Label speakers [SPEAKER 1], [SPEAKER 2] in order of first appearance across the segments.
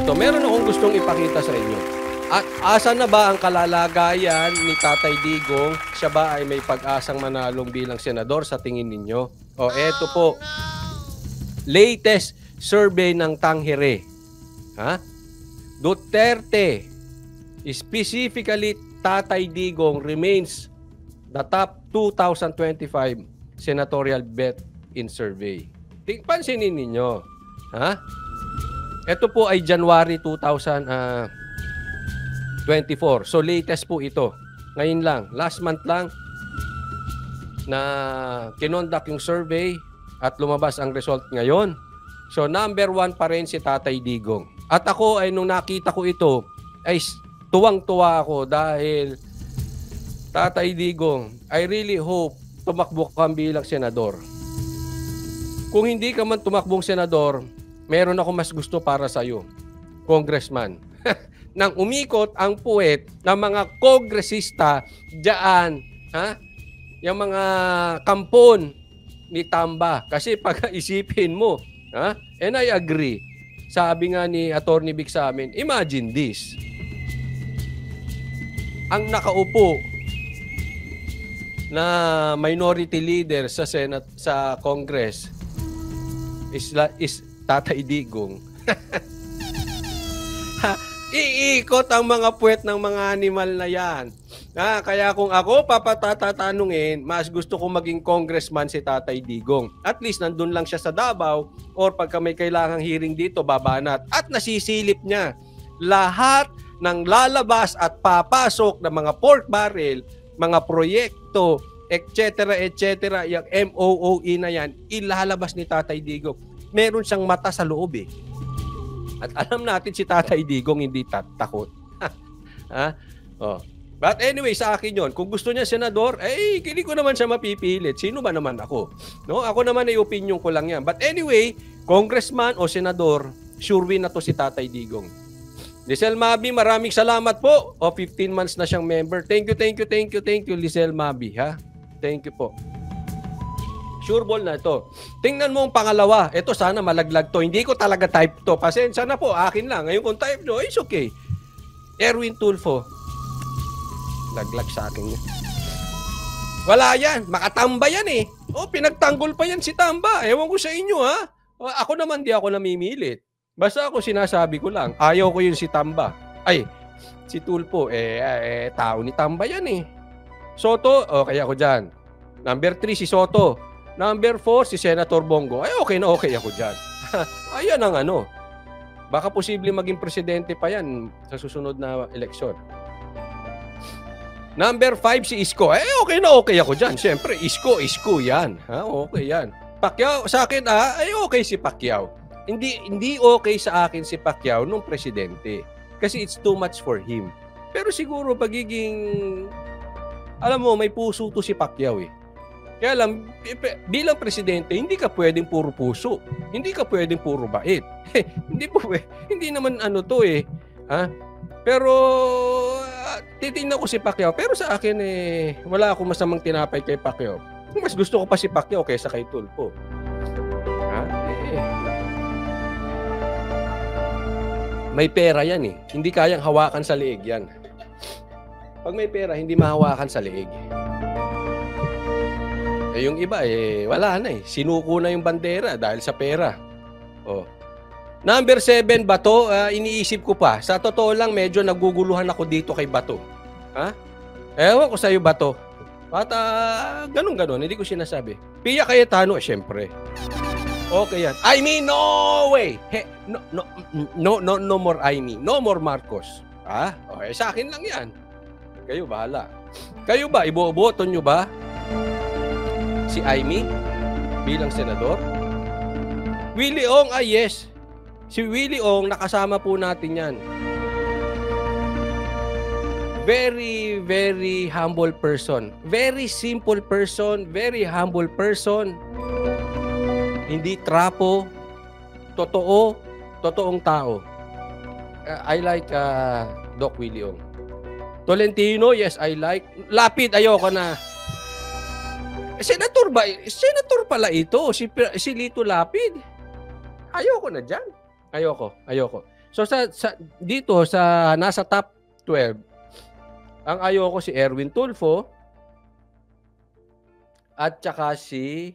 [SPEAKER 1] ito, meron akong gustong ipakita sa inyo. At asa na ba ang kalalagayan ni Tatay Digong? Siya ba ay may pag-asang manalong bilang senador sa tingin ninyo? O eto po, latest survey ng Tanghere. Ha? Duterte, specifically Tatay Digong, remains the top 2025 senatorial bet in survey. Pansinin ninyo. Ha? Ito po ay January 2024. So latest po ito. Ngayon lang, last month lang na kinonduct yung survey at lumabas ang result ngayon. So number 1 pa rin si Tatay Digong. At ako ay nung nakita ko ito ay tuwang-tuwa ako dahil Tatay Digong, I really hope tumakbo ka bilang senador. Kung hindi ka man tumakbong senador, meron ako mas gusto para sa iyo, congressman. Nang umikot ang puwet ng mga kongresista diyan, ha? Yung mga kampon ni Tamba. Kasi pag isipin mo, ha? And I agree. Sabi nga ni Attorney Vic sa amin, imagine this. Ang nakaupo na minority leader sa Senate, sa Congress is Tatay Digong. Iikot ang mga puwet ng mga animal na yan. Kaya kung ako papatatanungin, mas gusto ko maging congressman si Tatay Digong. At least nandun lang siya sa Davao or pagka may kailangang hearing dito, babanat. At nasisilip niya lahat ng lalabas at papasok ng mga pork barrel, mga proyekto, etc. Yung MOOE na yan, ilalabas ni Tatay Digong. Meron siyang mata sa loob eh. At alam natin si Tatay Digong hindi takot. But anyway, sa akin yon, kung gusto niya senador, hindi ko naman siya mapipilit. Sino ba naman ako? No? Ako naman ay opinion ko lang yan. But anyway, congressman o senador, sure win na to si Tatay Digong. Lizelle Mabi, maraming salamat po. 15 months na siyang member. Thank you, Lizelle Mabi. Ha? Thank you po. Sure ball na ito. Tingnan mo ang pangalawa. Ito sana malaglag to. Hindi ko talaga type to. Pasensya na po. Akin lang. Ngayon kung type nyo, it's okay. Erwin Tulfo. Laglag sa akin yan. Wala yan. Makatamba yan eh. Pinagtanggol pa yan si Tamba. Ewan ko sa inyo ha. Ako naman di ako namimilit. Basta ako sinasabi ko lang. Ayaw ko yun si Tamba. Ay, si Tulfo. Tao ni Tamba yan eh. Soto. Okay ako dyan. Number 3 si Soto. Number 4, si Senator Bongo. Okay na okay ako dyan. Ayan ang ano. Baka posible maging presidente pa yan sa susunod na eleksyon. Number 5, si Isko. Okay na okay ako dyan. Siyempre, Isko yan. Okay yan. Pacquiao, sa akin, okay si Pacquiao. Hindi okay sa akin si Pacquiao nung presidente. Kasi it's too much for him. Pero siguro, alam mo, may puso to si Pacquiao eh. Kaya lang, bilang presidente, hindi ka pwedeng puro puso. Hindi ka pwedeng puro bait. Hindi naman ano to eh. Pero, titingnan ko si Pacquiao. Pero sa akin wala akong masamang tinapay kay Pacquiao. Mas gusto ko pa si Pacquiao kaysa kay Tulfo. May pera yan eh. Hindi kayang hawakan sa leeg yan. Pag may pera, hindi mahawakan sa leeg. Yung iba wala na eh. Sinuko na yung bandera dahil sa pera. Number 7, Bato. Iniisip ko pa. Sa totoo lang, medyo naguguluhan ako dito kay Bato. Ewan ko sa'yo, Bato. At ganun-ganun. Hindi ko sinasabi. Pia Cayetano, syempre. Okay yan. I mean, no way! No more I mean. No more Marcos. Okay, sa akin lang yan. Kayo, bahala. Kayo ba? Iboboto nyo ba si Aimee bilang senador? Willie Ong, yes. Si Willie Ong, nakasama po natin yan. Very, very humble person. Very simple person. Very humble person. Hindi trapo. Totoong tao. I like Doc Willie Ong. Tolentino, yes, I like. Lapid, ayoko na. Senator ba? Senator pala ito. Si Lito Lapid. Ayoko na dyan. Ayoko. So dito sa nasa top 12, ang ayoko si Erwin Tulfo at saka si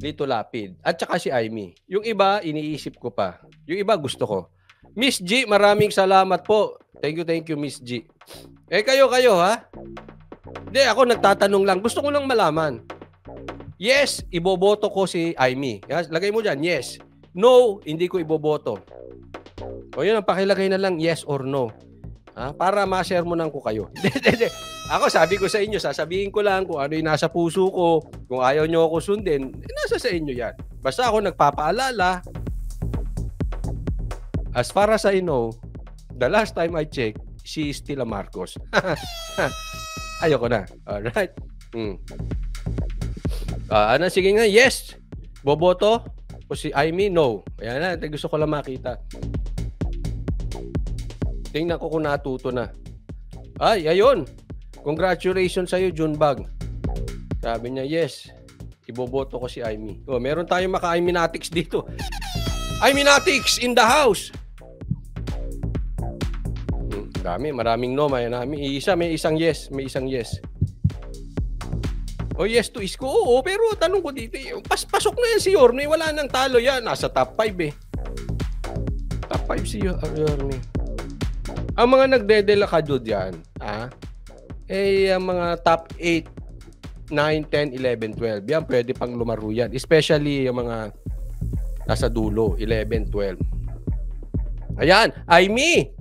[SPEAKER 1] Lito Lapid at saka si Aimee. Yung iba iniisip ko pa. Yung iba gusto ko. Miss G, maraming salamat po. Thank you Miss G. Kayo ha? Hindi, ako nagtatanong lang. Gusto ko lang malaman. Yes, iboboto ko si Aimee. Lagay mo dyan, yes. No, hindi ko iboboto. O yun, ang pakilagay na lang, yes or no. Para ma-sermonan ko kayo. Ako, sabi ko sa inyo, sasabihin ko lang kung ano yung nasa puso ko. Kung ayaw nyo ako sundin, nasa sa inyo yan. Basta ako nagpapaalala. As far as I know, the last time I checked, she is still a Marcos. Ayoko na. Alright. Sige nga, yes. Boboto? O si Aimee, no. Ayan na, gusto ko lang makita. Tingnan ko kung natuto na. Ay, ayun. Congratulations sa'yo, Junbag. Sabi niya, yes. Iboboto ko si Aimee. Meron tayong maka-Aiminatics dito. Aiminatics in the house! Maraming no. May isang yes. May isang yes. Yes to isko. Oo, pero tanong ko dito, pasok na yan si Yorme. Wala nang talo yan. Nasa top 5 eh. Top 5 si Yorme. Ang mga nagdedelakado dyan, ang mga top 8, 9, 10, 11, 12. Yan, pwede pang lumaro yan. Especially yung mga nasa dulo, 11, 12. Ayan, Aimee!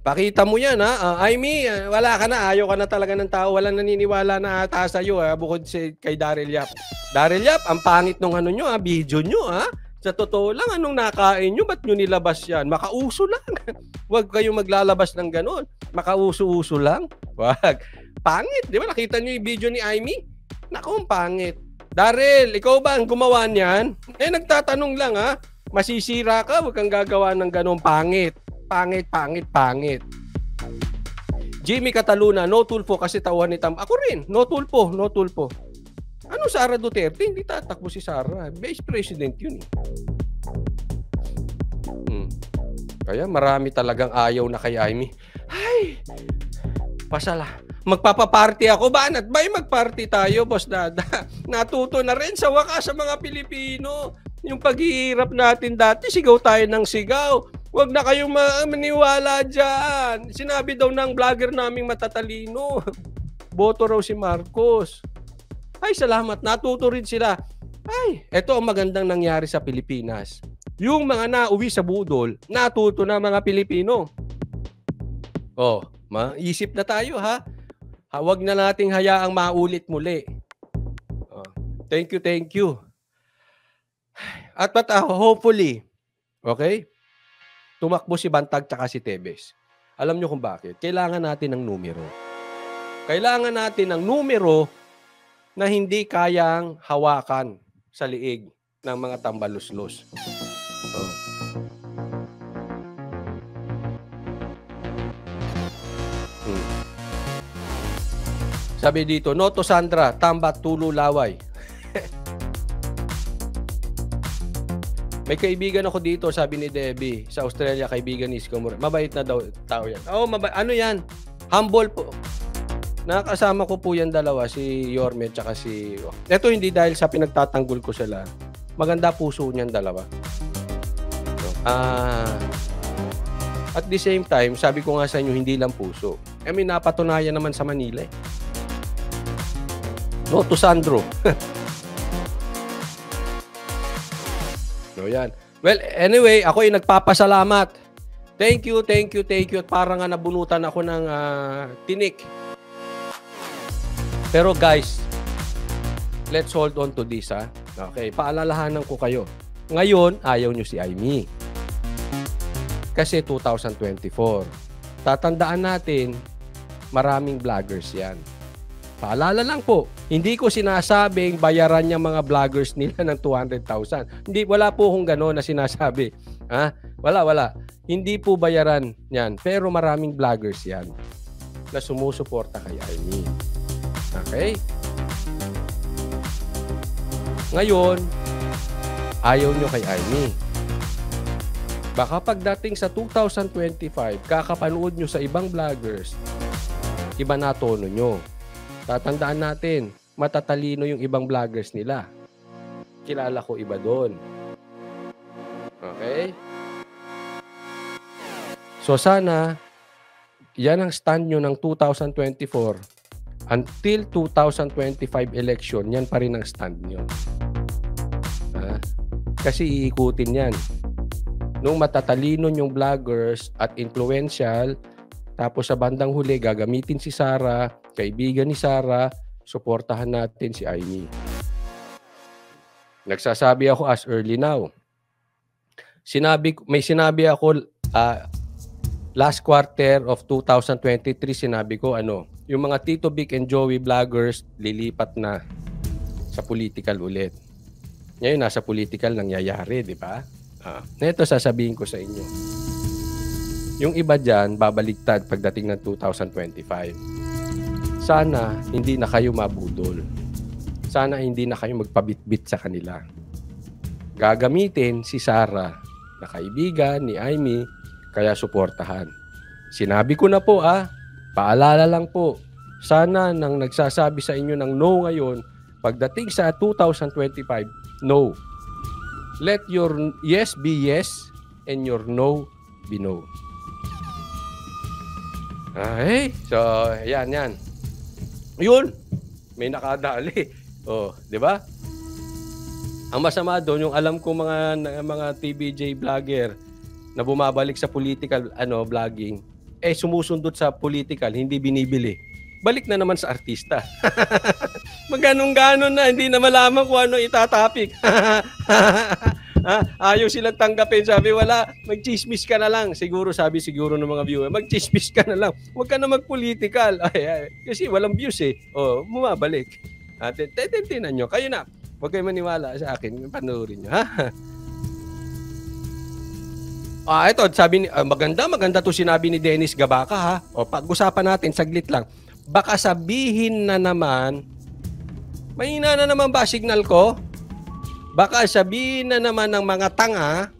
[SPEAKER 1] Pakita mo yan, Aimee, wala ka na. Ayaw ka na talaga ng tao. Walang naniniwala na ata sa'yo, bukod kay Daryl Yap. Daryl Yap, ang pangit nung video nyo, Sa totoo lang, anong nakain nyo? Ba't nyo nilabas yan? Makauso lang. Huwag kayong maglalabas ng ganon. Makauso-uso lang. Wag. Pangit. Di ba? Nakita nyo yung video ni Aimee? Naku, ang pangit. Daryl, ikaw ba ang gumawa niyan? Nagtatanong lang, Masisira ka. Huwag kang gagawa ng ganon. Pangit. Pangit. Jimmy Cataluna, no Tulfo kasi tauhan ni Tam. Ako rin, no Tulfo. Ano Sara Duterte? Hindi tatakbo si Sara. Vice President yun. Kaya marami talagang ayaw na kay Aimee. Ay! Pasala. Magpapaparty ako. Banat ba magparty tayo, Boss Dada? Natuto na rin sa wakas sa mga Pilipino. Yung paghihirap natin dati, sigaw tayo ng sigaw. Huwag na kayong maniwala dyan. Sinabi daw ng vlogger naming matatalino. Boto raw si Marcos. Ay, salamat. Natuto rin sila. Ay, eto ang magandang nangyari sa Pilipinas. Yung mga nauwi sa budol, natuto na mga Pilipino. Maisip na tayo, Huwag na nating hayaang maulit muli. Thank you. At hopefully, okay, tumakbo si Bantag tsaka si Tebes. Alam nyo kung bakit? Kailangan natin ng numero. Kailangan natin ng numero na hindi kayang hawakan sa liig ng mga tambaluslos. Sabi dito, Noto Sandra, Tambat, Tulo, Laway. May kaibigan ako dito, sabi ni Debbie, sa Australia, kaibigan ni Isko Moreno. Mabait na daw tao yan. Ano yan? Humble po. Nakasama ko po yan dalawa, si Yorme at si... Ito hindi dahil sa pinagtatanggol ko sila. Maganda puso niyan dalawa. At the same time, sabi ko nga sa inyo, hindi lang puso. Napatunayan naman sa Manila eh. Noto Sandro. Yan. Well, anyway, ako ay nagpapasalamat. Thank you. At parang nga nabunutan ako ng tinik. Pero guys, let's hold on to this, Okay, paalalahanan ko kayo. Ngayon, ayaw nyo si Aimee. Kasi 2024. Tatandaan natin, maraming vloggers yan. Paalala lang po, hindi ko sinasabing bayaran niya mga vloggers nila ng 200,000. Hindi, wala po kung gano'n na sinasabi. Wala. Hindi po bayaran yan. Pero maraming vloggers yan na sumusuporta kay Aimee. Okay? Ngayon, ayaw nyo kay Aimee. Baka pagdating sa 2025, kakapanood nyo sa ibang vloggers, iba na tono nyo. Tatandaan natin, matatalino yung ibang vloggers nila. Kilala ko iba doon. Okay? So sana, yan ang stand nyo ng 2024. Until 2025 election, yan pa rin ang stand nyo. Kasi iikutin yan. Nung matatalino yung vloggers at influential, tapos sa bandang huli, gagamitin si Sara, kaibigan ni Sara, suportahan natin si Aimee. Nagsasabi ako as early now. May sinabi ako last quarter of 2023, sinabi ko yung mga Tito Vic and Joey vloggers lilipat na sa political ulit. Ngayon nasa political nangyayari, di ba? Ito sasabihin ko sa inyo. Yung iba dyan, babaliktad pagdating ng 2025. Sana hindi na kayo mabudol. Sana hindi na kayo magpabitbit sa kanila. Gagamitin si Sara na kaibigan ni Aimee, kaya suportahan. Sinabi ko na po paalala lang po. Sana nang nagsasabi sa inyo ng no ngayon, pagdating sa 2025, no. Let your yes be yes and your no be no. So yan. Yun, may nakadali. Di ba? Ang masama doon, yung alam ko mga TVJ vlogger na bumabalik sa political vlogging, sumusundot sa political, hindi binibili. Balik na naman sa artista. Maganong-ganon na, hindi na malaman kung ano itatapik. Ayaw silang tanggapin. Sabi, wala, mag-chismis ka na lang. Siguro ng mga viewer, mag-chismis ka na lang. Huwag ka na mag-political. Kasi walang views bumabalik. Tinan nyo. Kayo na. Huwag kayo maniwala sa akin. Panoorin nyo. Ito, sabi ni, maganda to sinabi ni Dennis Gabaka pag-usapan natin, saglit lang. Baka sabihin na naman, mahina na naman ba signal ko? Baka sabihin na naman ng mga tanga,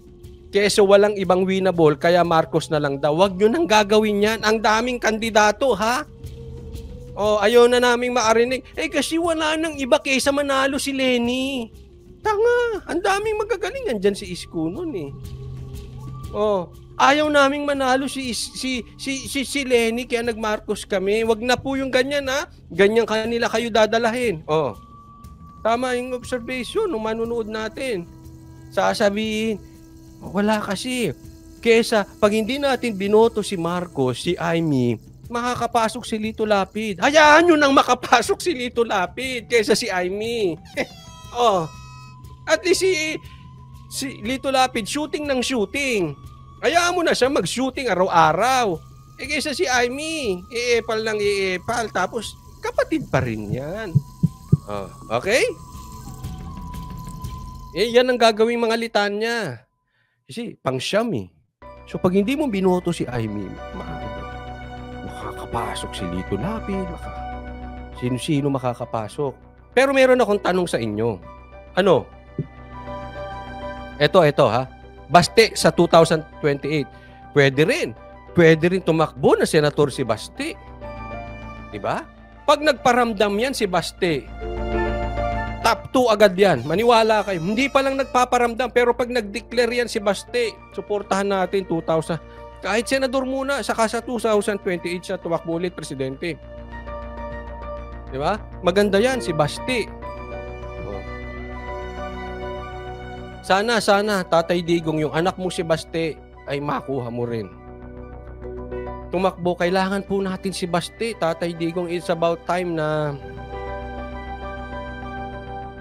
[SPEAKER 1] keso walang ibang winnable, kaya Marcos na lang daw. Huwag nyo nang gagawin yan. Ang daming kandidato, ayaw na naming maarinig. Kasi wala nang iba kaysa manalo si Lenny. Tanga, ang daming magagaling. Andyan si Isko nun ayaw naming manalo si Lenny, kaya nag-Marcos kami. Wag na po yung ganyan Ganyan kanila kayo dadalahin. Tama yung observation ng manunood natin. Sasabihin, wala kasi. Kesa pag hindi natin binoto si Marcos, si Aimee, makakapasok si Lito Lapid. Hayaan nyo nang makapasok si Lito Lapid kesa si Aimee. At least si Lito Lapid, shooting ng shooting. Hayaan mo na siya mag-shooting araw-araw. Kaysa si Aimee, iepal ng iepal. Tapos, kapatid pa rin yan. Okay? Yan ang gagawing mga litanya. Kasi, pang-siyam So, pag hindi mo binoto si Aimee, makakapasok si Lito Lapid. Sino-sino makakapasok. Pero meron akong tanong sa inyo. Ano? Ito Baste sa 2028. Pwede rin tumakbo na senator si Baste. Diba? Pag nagparamdam yan si Baste, top 2 agad yan. Maniwala kayo. Hindi pa lang nagpaparamdam, pero pag nag-declare yan si Baste, suportahan natin 2,000. Kahit senador muna, saka sa 2028 siya tumakbo ulit presidente. Diba? Maganda yan si Baste. Sana, Tatay Digong, yung anak mo si Baste ay makuha mo rin. Tumakbo, kailangan po natin si Baste. Tatay Digong, it's about time na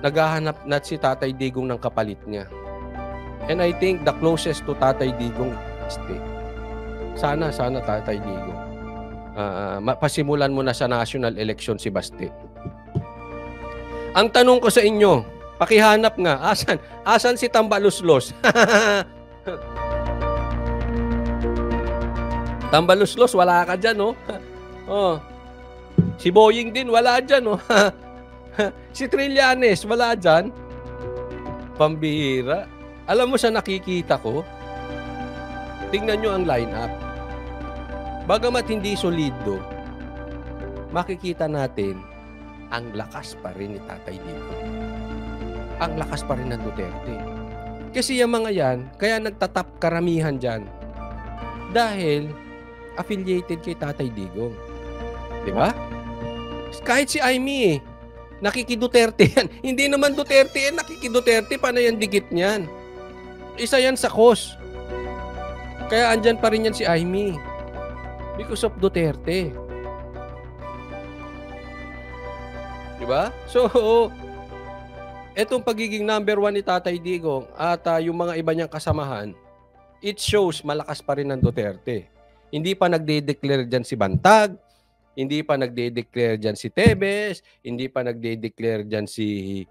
[SPEAKER 1] naghahanap na si Tatay Digong ng kapalit niya. And I think the closest to Tatay Digong is Baste. Sana, Tatay Digong. Pasimulan mo na sa national election si Baste. Ang tanong ko sa inyo, pakihanap nga, asan si Tambaluslos? Tambaluslos, wala ka dyan, Si Boying din, wala dyan, Si Trillanes, wala dyan. Pambihira. Alam mo sa nakikita ko, tingnan nyo ang lineup. Bagamat hindi solido, makikita natin ang lakas pa rin ni Tatay Digong. Ang lakas pa rin ng Duterte. Kasi yung mga yan, kaya nagtatap karamihan dyan. Dahil affiliated kay Tatay Digong. Di ba? Kahit si Amy nakikiduterte yan. Hindi naman Duterte yan, nakikiduterte. Paano yan dikit niyan? Isa yan sa cause. Kaya andyan pa rin yan si Amy. Because of Duterte. Diba? So, etong pagiging number 1 ni Tatay Digong at yung mga iba niyang kasamahan, it shows malakas pa rin ng Duterte. Hindi pa nagde-declare dyan si Bantag, hindi pa nagde-declare dyan si Tebes, hindi pa nagde-declare dyan si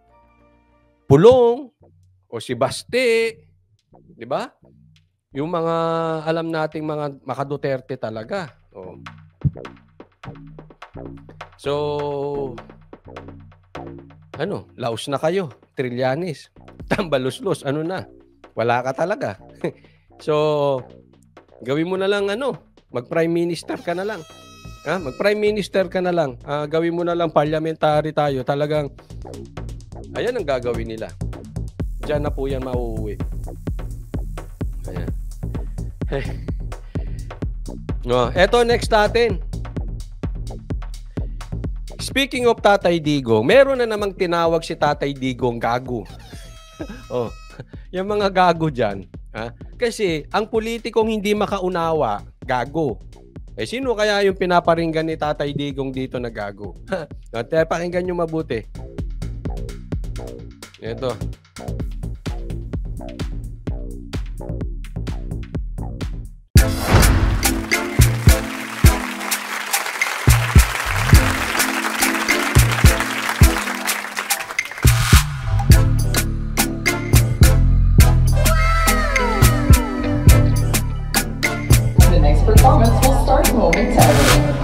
[SPEAKER 1] Pulong o si Baste. Diba? Yung mga alam nating mga maka-Duterte talaga. Oh. So, ano, laos na kayo, Trillanes, tambaluslos, ano na, wala ka talaga. So, gawin mo na lang mag-prime minister ka na lang. Mag-prime minister ka na lang. Gawin mo na lang parliamentary tayo. Talagang, ayan ang gagawin nila. Diyan na po yan mauuwi. Ayan. Eto next natin. Speaking of Tatay Digong, meron na namang tinawag si Tatay Digong gago. Yung mga gago dyan. Kasi ang politikong hindi makaunawa, gago. Sino kaya yung pinaparinggan ni Tatay Digong dito na gago? Pakinggan nyo mabuti. Ito.
[SPEAKER 2] Performance will start momentarily.